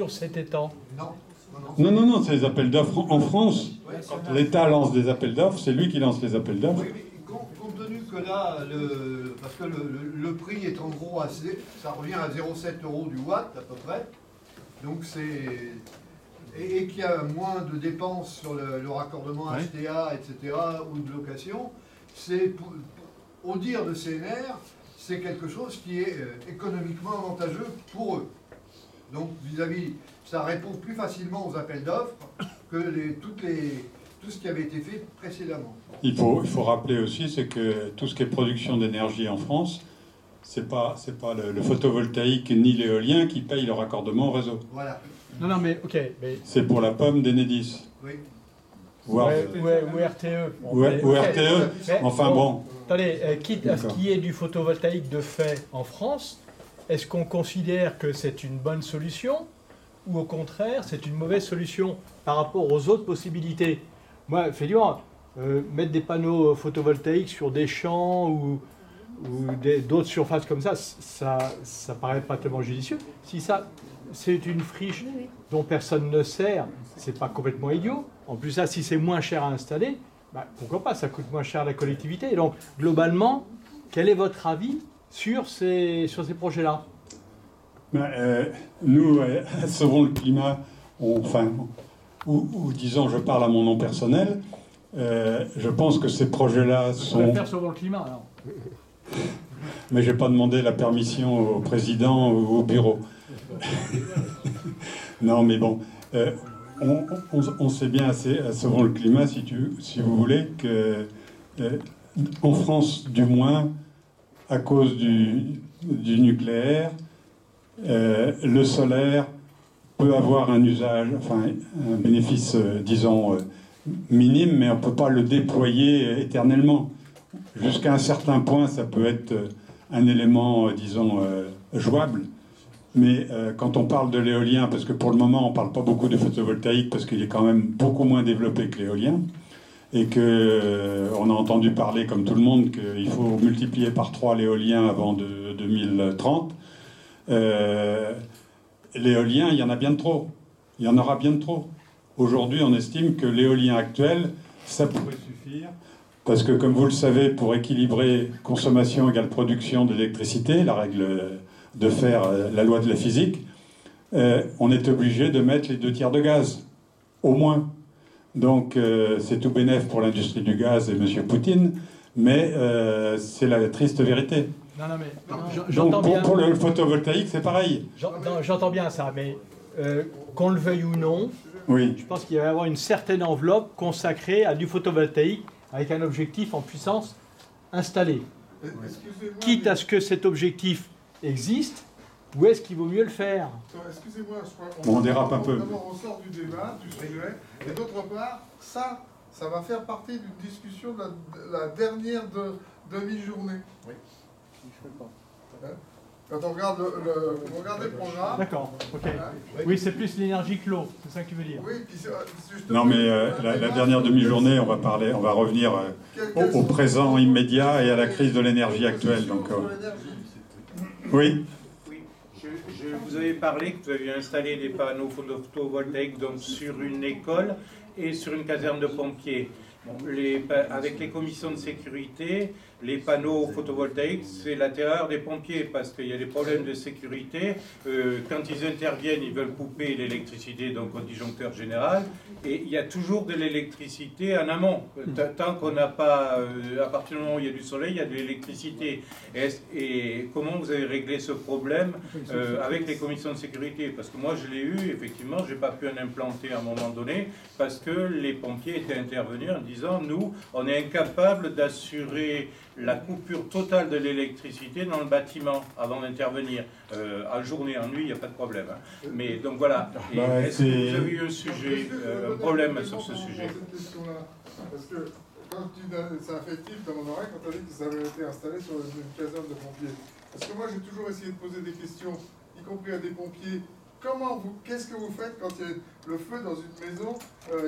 sur cet étang? Non, c'est les appels d'offres en France. Quand l'État lance des appels d'offres, c'est lui qui lance les appels d'offres. Oui, mais compte tenu que là, parce que le prix est en gros assez, ça revient à 0,7 € du watt à peu près, donc c'est... Et qu'il y a moins de dépenses sur le raccordement HTA, etc., ou de location, c'est, au dire de CNR, c'est quelque chose qui est économiquement avantageux pour eux. Donc vis-à-vis, ça répond plus facilement aux appels d'offres que tout ce qui avait été fait précédemment. Il faut rappeler aussi, c'est que tout ce qui est production d'énergie en France, c'est pas le photovoltaïque ni l'éolien qui paye le raccordement au réseau. Voilà. Non, mais ok. Mais... C'est pour la pomme d'Enedis. Oui. Ou RTE. Ou RTE. Enfin bon. Attendez, quitte à ce qu'il y ait du photovoltaïque de fait en France, est-ce qu'on considère que c'est une bonne solution ou au contraire c'est une mauvaise solution par rapport aux autres possibilités? Moi, effectivement, mettre des panneaux photovoltaïques sur des champs ou d'autres surfaces comme ça paraît pas tellement judicieux. Si ça, c'est une friche dont personne ne sert, c'est pas complètement idiot. En plus, ça, si c'est moins cher à installer, bah, pourquoi pas, ça coûte moins cher à la collectivité. Donc, globalement, quel est votre avis sur ces projets-là? Nous, Sauvons le climat, ou disons, je parle à mon nom personnel, je pense que ces projets-là sont... On va faire Sauvons le climat, alors. Mais je n'ai pas demandé la permission au président ou au bureau. Non, mais bon, on sait bien à Sauvons le climat, si vous voulez, que en France, du moins, à cause du nucléaire, le solaire peut avoir un usage, enfin un bénéfice, disons, minime, mais on ne peut pas le déployer éternellement. Jusqu'à un certain point, ça peut être un élément, disons, jouable. Mais quand on parle de l'éolien, parce que pour le moment, on ne parle pas beaucoup de photovoltaïque, parce qu'il est quand même beaucoup moins développé que l'éolien, et qu'on a entendu parler, comme tout le monde, qu'il faut multiplier par 3 l'éolien avant 2030. L'éolien, il y en a bien de trop. Il y en aura bien de trop. Aujourd'hui, on estime que l'éolien actuel, ça pourrait suffire, parce que, comme vous le savez, pour équilibrer consommation égale production d'électricité, la règle de faire la loi de la physique, on est obligé de mettre les 2 tiers de gaz, au moins. Donc, c'est tout bénef pour l'industrie du gaz et M. Poutine, mais c'est la triste vérité. Non, mais j'entends bien. Pour le photovoltaïque, c'est pareil. J'entends bien ça, mais qu'on le veuille ou non, oui. Je pense qu'il va y avoir une certaine enveloppe consacrée à du photovoltaïque avec un objectif en puissance installée. Quitte à ce que cet objectif existe, où est-ce qu'il vaut mieux le faire? Excusez-moi, je crois on dérape un peu. D'abord, on sort du débat, du sujet, et d'autre part, ça va faire partie d'une discussion de la dernière demi-journée. Oui. Je ne pas. Quand on regarde le programme... D'accord, ok. Oui, c'est plus l'énergie que l'eau, c'est ça que tu veux dire. Oui, puis justement... Non, mais la dernière demi-journée, on va revenir au présent immédiat et à la crise de l'énergie actuelle. Donc, oui. Vous avez parlé que vous aviez installé des panneaux photovoltaïques donc, sur une école et sur une caserne de pompiers. Bon, avec les commissions de sécurité, les panneaux photovoltaïques, c'est la terreur des pompiers parce qu'il y a des problèmes de sécurité. Quand ils interviennent, ils veulent couper l'électricité donc au disjoncteur général et il y a toujours de l'électricité en amont. Tant qu'on n'a pas, à partir du moment où il y a du soleil, il y a de l'électricité. Et comment vous avez réglé ce problème avec les commissions de sécurité? Parce que moi je l'ai eu, effectivement, je n'ai pas pu en implanter à un moment donné parce que les pompiers étaient intervenus en disant nous, on est incapable d'assurer la coupure totale de l'électricité dans le bâtiment avant d'intervenir. En journée, en nuit, il n'y a pas de problème. Hein. Mais donc voilà. Est-ce que vous avez eu un sujet, un problème sur ce sujet? Parce que quand tu dis c'est affectif dans mon oreille, quand tu as dit que ça avait été installé sur une caserne de pompiers. Parce que moi, j'ai toujours essayé de poser des questions, y compris à des pompiers. Qu'est-ce que vous faites quand il y a le feu dans une maison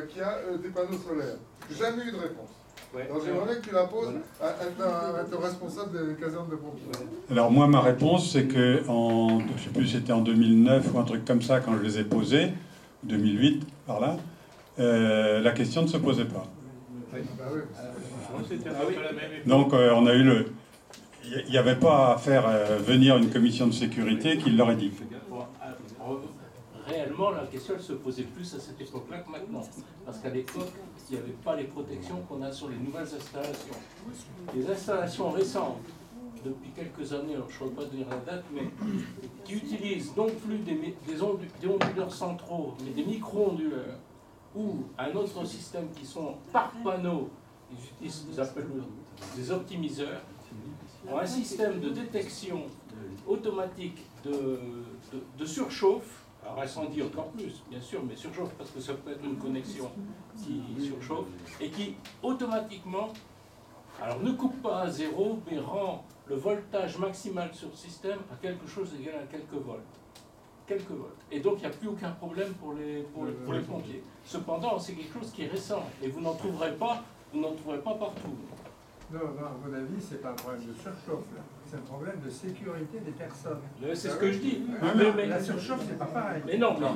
qui a des panneaux solaires? Jamais eu de réponse. Ouais. Donc j'aimerais que tu la poses à ton responsable des casernes de pompiers. Alors moi, ma réponse, c'est que, je ne sais plus si c'était en 2009 ou un truc comme ça, quand je les ai posés, 2008, par là, la question ne se posait pas. Donc on a eu il n'y avait pas à faire venir une commission de sécurité qui l'aurait dit. Réellement, la question elle se posait plus à cette époque-là que maintenant. Parce qu'à l'époque, il n'y avait pas les protections qu'on a sur les nouvelles installations. Les installations récentes, depuis quelques années, alors je ne saurais pas dire la date, mais qui utilisent non plus des onduleurs centraux, mais des micro-onduleurs, ou un autre système qui sont par panneau, ils appellent des optimiseurs, ont un système de détection automatique de surchauffe. Alors incendie encore plus, bien sûr, mais surchauffe parce que ça peut être une connexion qui surchauffe et qui automatiquement, alors ne coupe pas à zéro, mais rend le voltage maximal sur le système à quelque chose égal à quelques volts. Quelques volts. Et donc il n'y a plus aucun problème pour les pompiers. Cependant, c'est quelque chose qui est récent et vous n'en trouverez pas partout. Non, à mon avis, c'est pas un problème de surchauffe, là. C'est un problème de sécurité des personnes. C'est ce que je dis. Mais la surchauffe, c'est pas pareil. Mais non, mais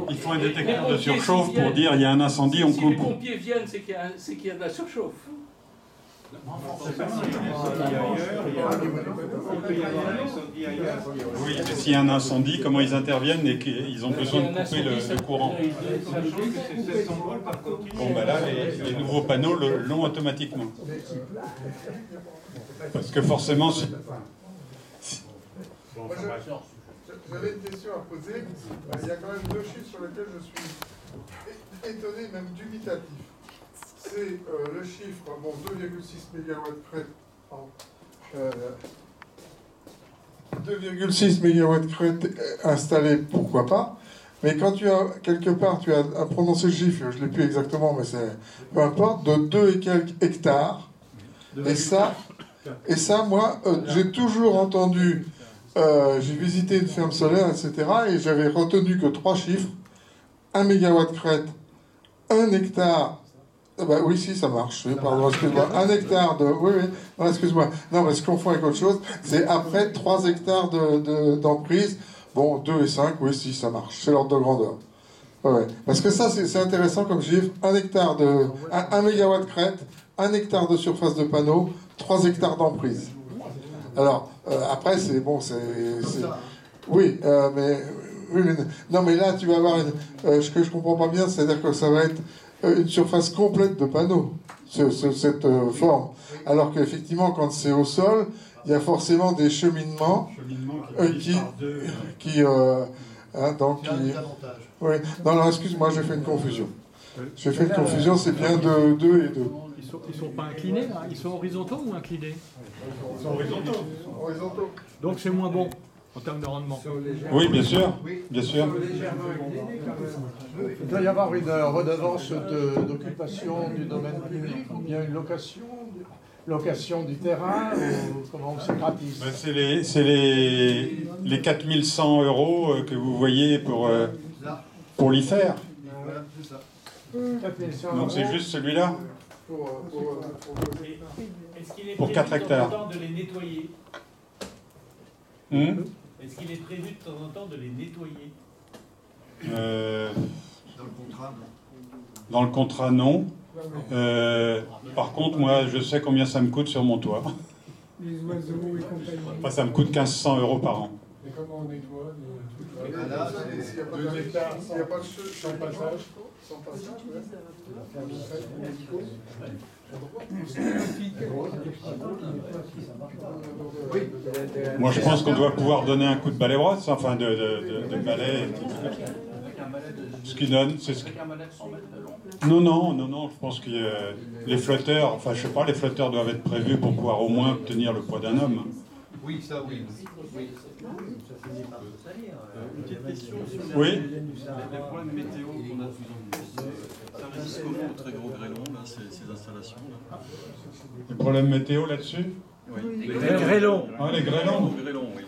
Il faut un détecteur de surchauffe pour dire il y a un incendie, on si coupe. les pompiers viennent, c'est qu'il y a de la surchauffe. Oui, mais s'il y a un incendie, comment ils interviennent et qu'ils ont besoin de couper le courant? Bon, ben là, les nouveaux panneaux l'ont automatiquement. Parce que forcément, J'avais une question à poser. Il y a quand même deux chiffres sur lesquels je suis étonné, même dubitatif. C'est le chiffre, 2,6 MW crête. 2,6 MW crête installés, pourquoi pas. Mais quand tu as, quelque part, tu as prononcé le chiffre, je ne l'ai plus exactement, mais c'est peu importe, de 2 et quelques hectares. Et ça, moi, j'ai toujours entendu, j'ai visité une ferme solaire, etc., et j'avais retenu que 3 chiffres, 1 MW crête, 1 hectare. Oui, si, ça marche. Pardon, excuse-moi. 1 hectare de... Oui. Non, excuse-moi. Non, mais je confonds avec autre chose. C'est après 3 hectares d'emprise. Bon, 2 et 5, oui, si, ça marche. C'est l'ordre de grandeur. Ouais. Parce que ça, c'est intéressant comme chiffre. 1 hectare de... 1 mégawatt crête, 1 hectare de surface de panneau, 3 hectares d'emprise. Alors, après, c'est... Bon, c'est... Oui, mais... Non, mais là, tu vas avoir... Ce que je comprends pas bien, c'est-à-dire que ça va être... une surface complète de panneaux, cette forme. Alors qu'effectivement, quand c'est au sol, il y a forcément des cheminements qui oui. Non, alors excuse-moi, j'ai fait une confusion. J'ai fait une confusion, c'est bien de 2 et 2. Ils sont pas inclinés, là? Ils sont horizontaux ou inclinés? Ils sont horizontaux. Donc c'est moins bon en termes de rendement. Oui, bien sûr. Bien sûr. Il doit y avoir une redevance d'occupation du domaine public ou bien une location du terrain ou comment c'est gratis? C'est les 4100 € que vous voyez pour l'IFER. Donc c'est juste celui-là pour 4 hectares. De les nettoyer. Est-ce qu'il est prévu de temps en temps de les nettoyer? Dans le contrat, non. Dans le contrat, non. Par contre, moi, je sais combien ça me coûte sur mon toit. Les oiseaux et compagnie. Enfin, ça me coûte 1500 € par an. Et comment on nettoie Là, S'il n'y a pas de sans passage, Moi, je pense qu'on doit pouvoir donner un coup de balai brosse, enfin de balai. Ce qui donne, c'est ce qui... Non, je pense que les flotteurs, enfin, je sais pas, les flotteurs doivent être prévus pour pouvoir au moins obtenir le poids d'un homme. Oui, ça, oui. Une petite question sur Oui. les problèmes météo qu'on a de plus en plus. Ça résiste comment aux très gros grêlons, là, ces installations-là? Les problèmes météo là-dessus? Oui. Les grêlons. Ah, les grêlons. Les grêlons, oui.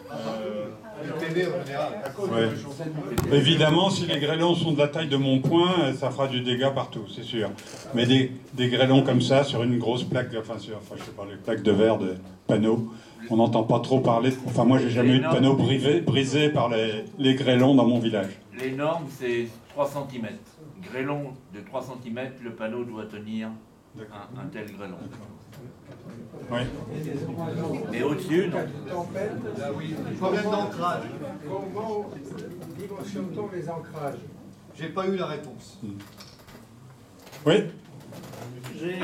PV en général. Ouais. Évidemment, si les grêlons sont de la taille de mon poing, ça fera du dégât partout, c'est sûr. Mais des grêlons comme ça, sur une grosse plaque, enfin je sais pas, les plaques de verre de panneaux, on n'entend pas trop parler. Enfin, moi, j'ai jamais eu de panneau brisé par les grêlons dans mon village. Les normes, c'est 3 cm. Grêlon de 3 cm, le panneau doit tenir un tel grêlon. Oui. Mais au-dessus, non. Problème d'ancrage. Comment dimensionne-t-on les ancrages? J'ai pas eu la réponse. Oui. J'ai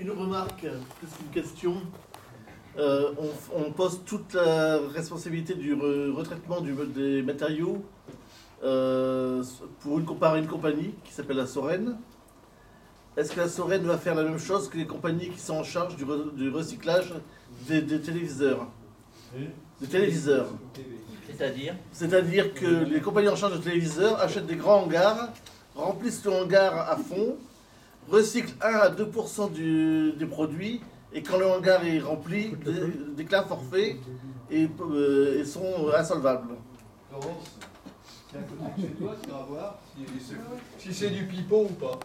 une remarque, plus qu'une question. On pose toute la responsabilité du retraitement des matériaux par une compagnie qui s'appelle la Sorène. Est-ce que la Sorène va faire la même chose que les compagnies qui sont en charge du recyclage des téléviseurs? C'est-à-dire? C'est-à-dire que les compagnies en charge de téléviseurs achètent des grands hangars, remplissent le hangar à fond, recyclent 1 à 2% des produits, et quand le hangar est rempli, déclarent forfait et sont insolvables. Laurence, tiens, à côté de chez toi, tu vas voir si c'est du pipeau ou pas.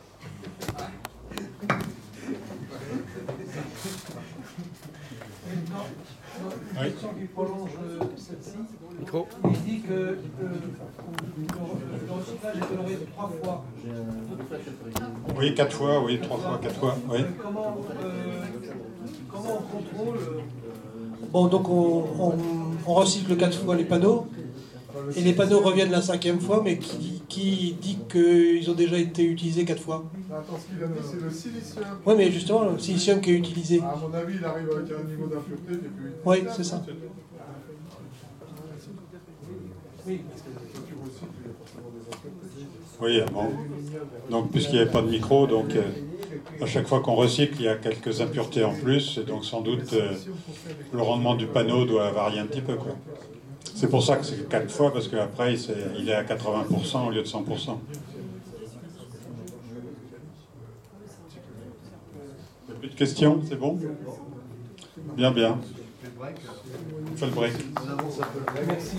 Oui. Qui prolonge celle-ci. Il dit que le recyclage est toléré 3 fois. Oui, 4 fois, oui, 3 fois, 4 fois, oui. Comment on contrôle Bon, donc on recycle 4 fois les panneaux, et les panneaux reviennent la 5e fois, mais qui dit qu'ils ont déjà été utilisés 4 fois? Attends, ce qu'il a dit, c'est le silicium. Oui, mais justement, le silicium qui est utilisé. À mon avis, il arrive avec un niveau d'impureté qui est plus... Oui, c'est ça. Oui. Oui, bon. Donc, puisqu'il n'y avait pas de micro, donc à chaque fois qu'on recycle, il y a quelques impuretés en plus, et donc sans doute le rendement du panneau doit varier un petit peu, quoi. C'est pour ça que c'est 4 fois, parce qu'après, il est à 80% au lieu de 100%. Il n'y a plus de questions, c'est bon? Bien, bien. On fait le break. On avance un peu. Merci.